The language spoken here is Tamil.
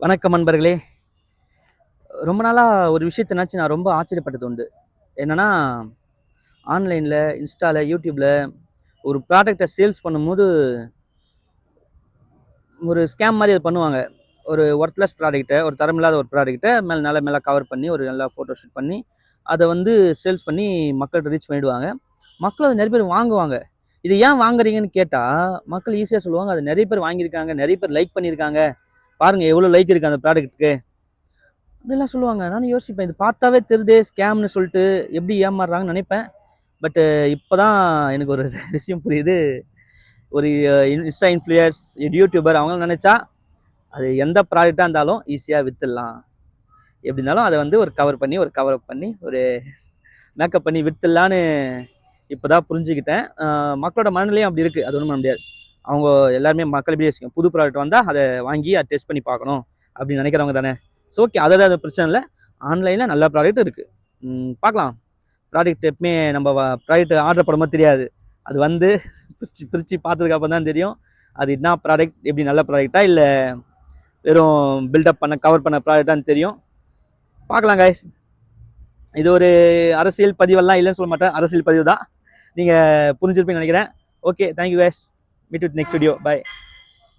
வணக்கம் நண்பர்களே. ரொம்ப நாளாக ஒரு விஷயத்தை நினச்சி நான் ரொம்ப ஆச்சரியப்பட்டது உண்டு. என்னென்னா, ஆன்லைனில், இன்ஸ்டாவில், யூடியூப்பில் ஒரு ப்ராடக்டை சேல்ஸ் பண்ணும்போது ஒரு ஸ்கேம் மாதிரி அது பண்ணுவாங்க. ஒரு ஒர்த்லெஸ் ப்ராடக்ட்டை, ஒரு தரமில்லாத ஒரு ப்ராடக்ட்டை மேலே கவர் பண்ணி ஒரு நல்லா ஃபோட்டோ ஷூட் பண்ணி அதை வந்து சேல்ஸ் பண்ணி மக்கள்கிட்ட ரீச் பண்ணிவிடுவாங்க. மக்கள் அதை நிறைய பேர் வாங்குவாங்க. இது ஏன் வாங்குறீங்கன்னு கேட்டால் மக்கள் ஈஸியாக சொல்லுவாங்க, அது நிறைய பேர் வாங்கியிருக்காங்க, நிறைய பேர் லைக் பண்ணியிருக்காங்க, பாருங்கள் எவ்வளோ லைக் இருக்குது அந்த ப்ராடக்ட்டுக்கு அப்படிலாம் சொல்லுவாங்க. நானும் யோசிப்பேன், இது பார்த்தாவே தெரியுதே ஸ்கேம்னு சொல்லிட்டு எப்படி ஏமாறுறாங்கன்னு நினைப்பேன். பட்டு இப்போ தான் எனக்கு ஒரு விஷயம் புரியுது. ஒரு இன்ஸ்டா இன்ஃப்ளூயர்ஸ், யூடியூபர் அவங்க நினச்சா அது எந்த ப்ராடக்டாக இருந்தாலும் ஈஸியாக விற்றுடலாம். எப்படி இருந்தாலும் அதை வந்து ஒரு கவர் பண்ணி ஒரு கவரப் பண்ணி ஒரு மேக்கப் பண்ணி விற்றுலான்னு இப்போ தான் புரிஞ்சுக்கிட்டேன். மக்களோட மனநிலையும் அப்படி இருக்குது, அது ஒன்றும் பண்ண முடியாது. அவங்க எல்லாருமே மக்கள் எப்படி யோசிக்கும், புது ப்ராடக்ட் வந்தால் அதை வாங்கி அதை டெஸ்ட் பண்ணி பார்க்கணும் அப்படின்னு நினைக்கிறவங்க தானே. ஸோ ஓகே, அது பிரச்சனை இல்லை. ஆன்லைனில் நல்ல ப்ராடக்ட் இருக்குது, பார்க்கலாம். ப்ராடக்ட் எப்பவுமே நம்ம ப்ராடக்ட் ஆர்டர் பண்ணும்போது தெரியாது, அது வந்து பிரித்து பார்த்ததுக்கப்புறம் தான் தெரியும் அது என்ன ப்ராடக்ட், எப்படி நல்ல ப்ராடக்டா இல்லை வெறும் பில்டப் பண்ண கவர் பண்ண ப்ராடக்டான்னு தெரியும். பார்க்கலாம் கைஸ். இது ஒரு அரசியல் பதிவெல்லாம் இல்லைன்னு சொல்ல மாட்டேன், அரசியல் பதிவு தான். நீங்கள் புரிஞ்சிருப்பீங்கன்னு நினைக்கிறேன். Okay, thank you guys. Meet with next video. By.